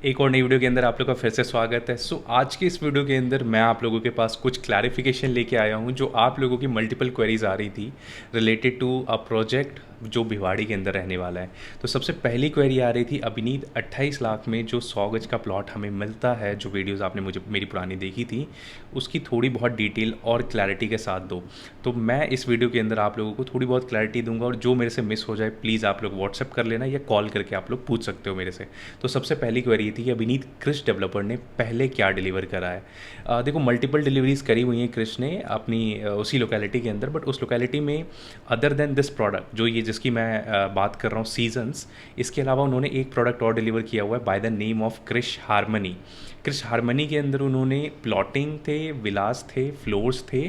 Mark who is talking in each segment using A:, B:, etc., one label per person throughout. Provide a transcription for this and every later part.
A: एक और नई वीडियो के अंदर आप लोग का फिर से स्वागत है। आज की इस वीडियो के अंदर मैं आप लोगों के पास कुछ क्लैरिफिकेशन लेके आया हूँ जो आप लोगों की मल्टीपल क्वेरीज आ रही थी रिलेटेड टू अ प्रोजेक्ट जो भिवाड़ी के अंदर रहने वाला है। तो सबसे पहली क्वेरी आ रही थी, अभिनीत 28 लाख में जो 100 गज का प्लॉट हमें मिलता है, जो वीडियोस आपने मुझे मेरी पुरानी देखी थी उसकी थोड़ी बहुत डिटेल और क्लैरिटी के साथ दो। तो मैं इस वीडियो के अंदर आप लोगों को थोड़ी बहुत क्लैरिटी दूंगा और जो मेरे से मिस हो जाए प्लीज़ आप लोग व्हाट्सअप कर लेना या कॉल करके आप लोग पूछ सकते हो मेरे से। तो सबसे पहली क्वेरी थी कि अभिनीत क्रिश डेवलपर ने पहले क्या डिलीवर करा है। देखो मल्टीपल डिलीवरीज करी हुई हैं क्रिश ने अपनी उसी लोकेलिटी के अंदर, बट उस लोकेलिटी में अदर देन दिस प्रोडक्ट जो ये जिसकी मैं बात कर रहा हूँ सीजन्स, इसके अलावा उन्होंने एक प्रोडक्ट और डिलीवर किया हुआ है by the name of Krish Harmony. Krish Harmony के अंदर उन्होंने प्लॉटिंग थे, विलास थे, फ्लोर्स थे,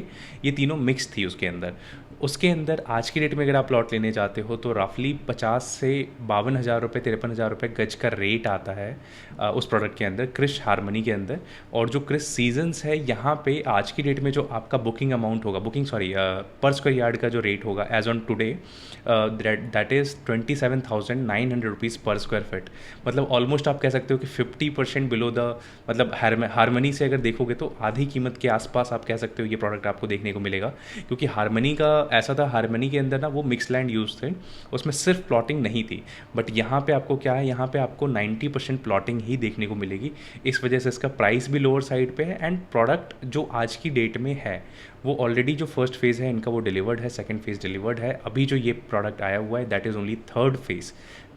A: ये तीनों मिक्स थी उसके अंदर। उसके अंदर आज की डेट में अगर आप प्लॉट लेने जाते हो तो रफली 50 से 52,000 रुपये 53,000 रुपये गज का रेट आता है उस प्रोडक्ट के अंदर, क्रिश हारमनी के अंदर। और जो क्रिश सीजन्स है यहाँ पे आज की डेट में जो आपका बुकिंग अमाउंट होगा, booking sorry per square yard का जो रेट होगा as on today, that is 27,900 rupees per square feet. मतलब ऑलमोस्ट आप कह सकते हो कि 50% बिलो द, मतलब हारमनी से अगर देखोगे तो आधी कीमत के आसपास आप कह सकते हो ये प्रोडक्ट आपको देखने को मिलेगा। क्योंकि हारमनी का ऐसा था, हारमनी के अंदर ना वो मिक्स लैंड यूज़ थे, उसमें सिर्फ प्लॉटिंग नहीं थी। बट यहाँ पे आपको क्या है, यहाँ पे आपको 90% प्लॉटिंग ही देखने को मिलेगी। इस वजह से इसका प्राइस भी लोअर साइड पे है एंड प्रोडक्ट जो आज की डेट में है वो ऑलरेडी जो फर्स्ट फेज़ है इनका वो डिलीवर्ड है, सेकंड फेज़ डिलीवर्ड है। अभी जो ये प्रोडक्ट आया हुआ है that is only third phase.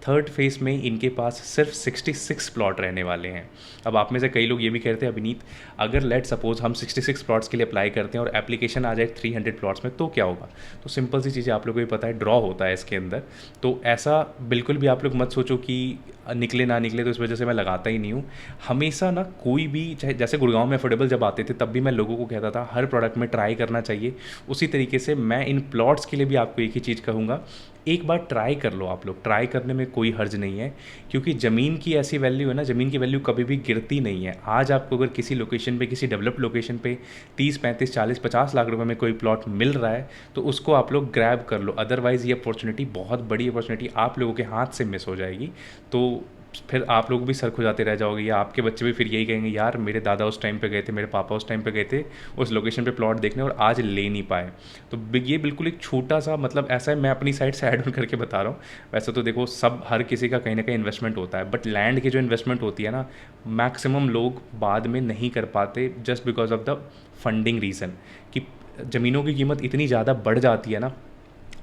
A: Third phase में इनके पास सिर्फ 66 प्लॉट रहने वाले हैं। अब आप में से कई लोग ये भी कहते हैं अभिनीत अगर लेट सपोज हम 66 प्लॉट्स के लिए अप्लाई करते हैं और एप्लीकेशन आ जाए 300 प्लॉट्स में तो क्या होगा। तो सिंपल सी चीज़ें आप लोगों को भी पता है, ड्रॉ होता है इसके अंदर। तो ऐसा बिल्कुल भी आप लोग मत सोचो कि निकले ना निकले तो इस वजह से मैं लगाता ही नहीं हूँ। हमेशा ना कोई भी, चाहे जैसे गुड़गांव में अफोर्डेबल जब आते थे तब भी मैं लोगों को कहता था हर प्रोडक्ट में ट्राई करना चाहिए। उसी तरीके से मैं इन प्लॉट्स के लिए भी आपको एक ही चीज़ कहूँगा, एक बार ट्राई कर लो। आप लोग ट्राई करने में कोई हर्ज नहीं है, क्योंकि ज़मीन की ऐसी वैल्यू है ना, ज़मीन की वैल्यू कभी भी गिरती नहीं है। आज आपको अगर किसी लोकेशन पे, किसी डेवलप्ड लोकेशन पे 30 35 40 50 लाख रुपए में कोई प्लॉट मिल रहा है तो उसको आप लोग ग्रैब कर लो, अदरवाइज़ ये अपॉर्चुनिटी, बहुत बड़ी अपॉर्चुनिटी आप लोगों के हाथ से मिस हो जाएगी। तो फिर आप लोग भी सर खुजाते रह जाओगे या आपके बच्चे भी फिर यही कहेंगे यार मेरे दादा उस टाइम पे गए थे, मेरे पापा उस टाइम पे गए थे उस लोकेशन पे प्लॉट देखने और आज ले नहीं पाए। तो ये बिल्कुल एक छोटा सा, मतलब ऐसा है, मैं अपनी साइड से ऐड ऑन करके बता रहा हूँ। वैसे तो देखो सब हर किसी का कहीं ना कहीं इन्वेस्टमेंट होता है, बट लैंड की जो इन्वेस्टमेंट होती है ना, मैक्सिमम लोग बाद में नहीं कर पाते just because of the funding reason, कि ज़मीनों की कीमत इतनी ज़्यादा बढ़ जाती है ना,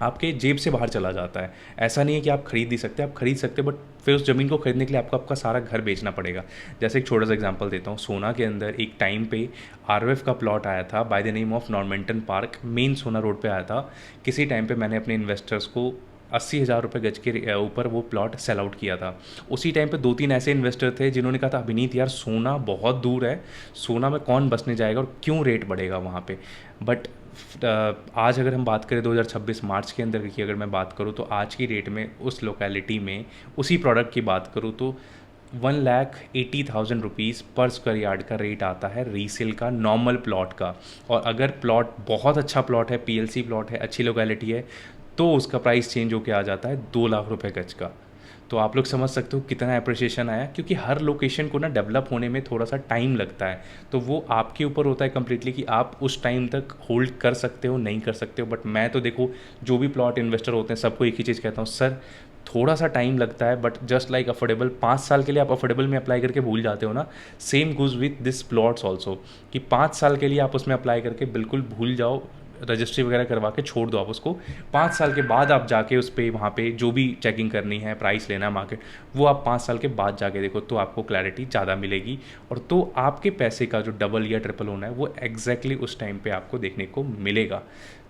A: आपके जेब से बाहर चला जाता है। ऐसा नहीं है कि आप खरीद नहीं सकते, आप खरीद सकते, बट फिर उस ज़मीन को खरीदने के लिए आपको आपका सारा घर बेचना पड़ेगा। जैसे एक छोटा सा एग्जांपल देता हूँ, सोना के अंदर एक टाइम पे आरओएफ का प्लॉट आया था by the name of Normanton park, main Sona road पे आया था। किसी टाइम पे मैंने अपने इन्वेस्टर्स को 80,000 रुपये गज के ऊपर वो प्लॉट सेल आउट किया था। उसी टाइम पे 2-3 ऐसे इन्वेस्टर थे जिन्होंने कहा था अभिनीत यार सोना बहुत दूर है, सोना में कौन बसने जाएगा और क्यों रेट बढ़ेगा वहाँ पे। बट आज अगर हम बात करें 2026 मार्च के अंदर की, अगर मैं बात करूँ तो आज की डेट में उस लोकेलिटी में उसी प्रोडक्ट की बात करूँ तो 1,80,000 रुपीज़ पर स्क्वायर यार्ड का रेट आता है रीसेल का, नॉर्मल प्लॉट का। और अगर प्लॉट बहुत अच्छा प्लॉट है, पीएलसी प्लॉट है, अच्छी लोकेलिटी है, तो उसका प्राइस चेंज होकर आ जाता है 2 लाख रुपए गज का। तो आप लोग समझ सकते हो कितना अप्रिशिएशन आया, क्योंकि हर लोकेशन को ना डेवलप होने में थोड़ा सा टाइम लगता है। तो वो आपके ऊपर होता है कम्प्लीटली कि आप उस टाइम तक होल्ड कर सकते हो नहीं कर सकते हो। बट मैं तो देखो जो भी प्लॉट इन्वेस्टर होते हैं सबको एक ही चीज़ कहता हूँ, सर थोड़ा सा टाइम लगता है बट जस्ट लाइक अफोर्डेबल, 5 साल के लिए आप अफोर्डेबल में अप्लाई करके भूल जाते हो ना, सेम गुज विथ दिस प्लॉट्स ऑल्सो, कि 5 साल के लिए आप उसमें अप्लाई करके बिल्कुल भूल जाओ, रजिस्ट्री वगैरह करवा के छोड़ दो आप उसको। 5 साल के बाद आप जाके उस पर वहाँ पे जो भी चेकिंग करनी है, प्राइस लेना है मार्केट, वो आप 5 साल के बाद जाके देखो तो आपको क्लैरिटी ज़्यादा मिलेगी। और तो आपके पैसे का जो डबल या ट्रिपल होना है वो एग्जैक्टली उस टाइम पे आपको देखने को मिलेगा।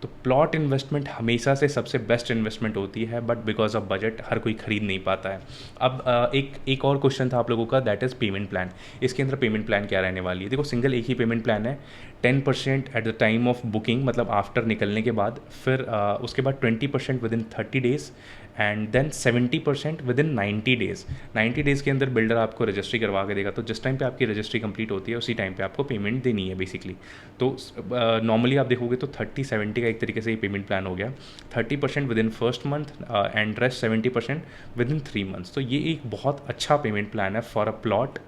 A: तो प्लॉट इन्वेस्टमेंट हमेशा से सबसे बेस्ट इन्वेस्टमेंट होती है, बट बिकॉज ऑफ बजट हर कोई खरीद नहीं पाता है। अब एक और क्वेश्चन था आप लोगों का, दैट इज़ पेमेंट प्लान। इसके अंदर पेमेंट प्लान क्या रहने वाली है? देखो सिंगल एक ही पेमेंट प्लान है, 10% at the time of booking, मतलब आफ्टर निकलने के बाद, फिर उसके बाद 20% within 30 days and then 70% within 90 days. 90 days के अंदर बिल्डर आपको रजिस्ट्री करवा के देगा। तो जिस टाइम पे आपकी रजिस्ट्री कंप्लीट होती है उसी टाइम पे आपको पेमेंट देनी है बेसिकली। तो नॉर्मली आप देखोगे तो 30-70 का एक तरीके से ये पेमेंट प्लान हो गया। 30% with in first month and rest 70% with in 3 months. तो ये एक बहुत अच्छा पेमेंट प्लान है फॉर अ प्लॉट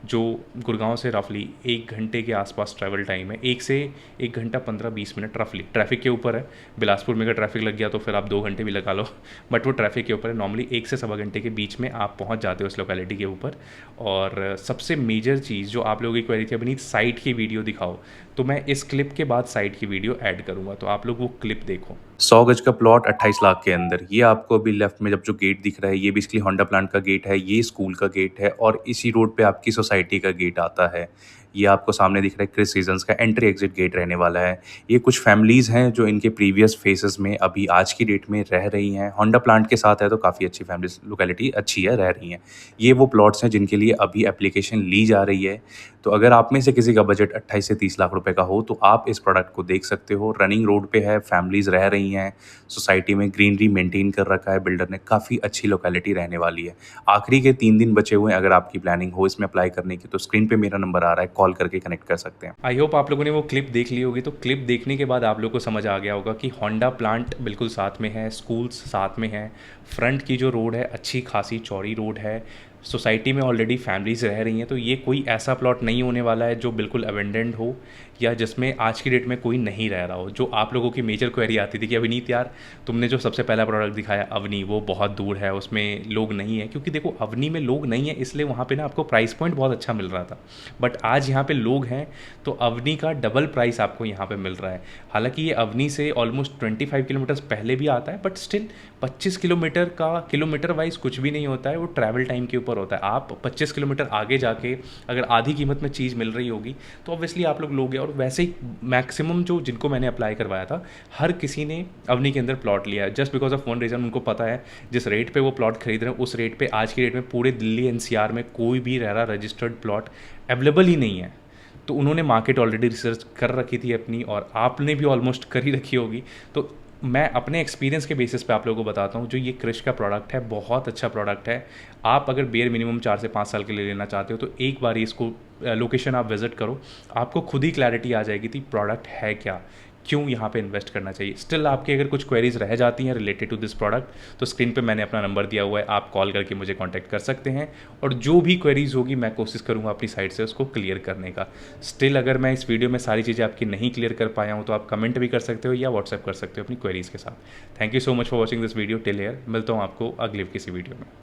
A: जो गुड़गांव से रफली 1 घंटे के आसपास ट्रैवल टाइम है। 1 से 1 घंटा 15-20 मिनट रफली, ट्रैफिक के ऊपर है। बिलासपुर में अगर ट्रैफिक लग गया तो फिर आप 2 घंटे भी लगा लो, बट वो ट्रैफिक के ऊपर है। नॉर्मली 1 से 1.25 घंटे के बीच में आप पहुंच जाते हो उस लोकेलिटी के ऊपर। और सबसे मेजर चीज़ जो आप लोगों की क्वेरी थी, अपनी साइट की वीडियो दिखाओ, तो मैं इस क्लिप के बाद साइट की वीडियो ऐड करूँगा, तो आप लोग वो क्लिप देखो। 100 गज का प्लॉट 28 लाख के अंदर। ये आपको अभी लेफ्ट में जब जो गेट दिख रहा है, ये बेसिकली होंडा प्लांट का गेट है, ये स्कूल का गेट है और इसी रोड पे आपकी सोसाइटी का गेट आता है। ये आपको सामने दिख रहा है क्रिस सीजन्स का एंट्री एग्जिट गेट रहने वाला है। ये कुछ फैमिलीज़ हैं जो इनके प्रीवियस फेसेस में अभी आज की डेट में रह रही हैं। होंडा प्लांट के साथ है तो काफ़ी अच्छी फैमिलीज, लोकेलिटी अच्छी है, रह रही हैं। ये वो प्लॉट्स हैं जिनके लिए अभी एप्लीकेशन ली जा रही है। तो अगर आप में से किसी का बजट 28 से 30 लाख रुपए का हो तो आप इस प्रोडक्ट को देख सकते हो। रनिंग रोड पे है, फैमिलीज़ रह रही हैं, सोसाइटी में ग्रीनरी मेंटेन कर रखा है बिल्डर ने, काफ़ी अच्छी लोकेलिटी रहने वाली है। आखिरी के 3 दिन बचे हुए हैं, अगर आपकी प्लानिंग हो इसमें अप्लाई करने की तो स्क्रीन पे मेरा नंबर आ रहा है, कॉल करके कनेक्ट कर सकते हैं। आई होप आप लोगों ने वो क्लिप देख ली होगी। तो क्लिप देखने के बाद आप लोगों को समझ आ गया होगा कि होंडा प्लांट बिल्कुल साथ में है, स्कूल्स साथ में है, फ्रंट की जो रोड है अच्छी खासी चौड़ी रोड है, सोसाइटी में ऑलरेडी फैमिलीज़ रह रही हैं। तो ये कोई ऐसा प्लॉट नहीं होने वाला है जो बिल्कुल अबेंडेंड हो या जिसमें आज की डेट में कोई नहीं रह रहा हो। जो आप लोगों की मेजर क्वेरी आती थी कि अवनीत यार, तुमने जो सबसे पहला प्रोडक्ट दिखाया अवनी, वो बहुत दूर है, उसमें लोग नहीं है। क्योंकि देखो अवनी में लोग नहीं है इसलिए वहाँ पे ना आपको प्राइस पॉइंट बहुत अच्छा मिल रहा था, बट आज यहाँ पे लोग हैं तो अवनी का डबल प्राइस आपको यहाँ पे मिल रहा है। हालांकि ये अवनी से ऑलमोस्ट 25 किलोमीटर्स पहले भी आता है, बट स्टिल 25 किलोमीटर का किलोमीटर वाइज कुछ भी नहीं होता है, वो ट्रैवल टाइम के ऊपर होता है। आप 25 किलोमीटर आगे जाके अगर आधी कीमत में चीज़ मिल रही होगी तो ऑब्वियसली आप लोग लोगे। और वैसे ही मैक्सिमम जो जिनको मैंने अप्लाई करवाया था हर किसी ने अवनी के अंदर प्लॉट लिया है, just because of one reason. उनको पता है जिस रेट पे वो प्लॉट खरीद रहे हैं उस रेट पे आज की डेट में पूरे दिल्ली एनसीआर में कोई भी रेरा रजिस्टर्ड प्लॉट अवेलेबल ही नहीं है। तो उन्होंने मार्केट ऑलरेडी रिसर्च कर रखी थी अपनी, और आपने भी ऑलमोस्ट कर ही रखी होगी। तो मैं अपने एक्सपीरियंस के बेसिस पे आप लोगों को बताता हूँ, जो ये क्रिश का प्रोडक्ट है बहुत अच्छा प्रोडक्ट है। आप अगर बेयर मिनिमम 4 से 5 साल के लिए लेना चाहते हो तो एक बार इसको लोकेशन आप विज़िट करो, आपको खुद ही क्लैरिटी आ जाएगी कि प्रोडक्ट है क्या, क्यों यहाँ पे इन्वेस्ट करना चाहिए। स्टिल आपकी अगर कुछ क्वेरीज रह जाती हैं रिलेटेड टू दिस प्रोडक्ट तो स्क्रीन पे मैंने अपना नंबर दिया हुआ है, आप कॉल करके मुझे कांटेक्ट कर सकते हैं। और जो भी क्वेरीज होगी मैं कोशिश करूँगा अपनी साइड से उसको क्लियर करने का। स्टिल अगर मैं इस वीडियो में सारी चीज़ें आपकी नहीं क्लियर कर पाया हूँ तो आप कमेंट भी कर सकते हो या व्हाट्सएप कर सकते हो अपनी क्वेरीज के साथ। Thank you so much for watching this video till here. मिलता हूँ आपको अगले किसी वीडियो में।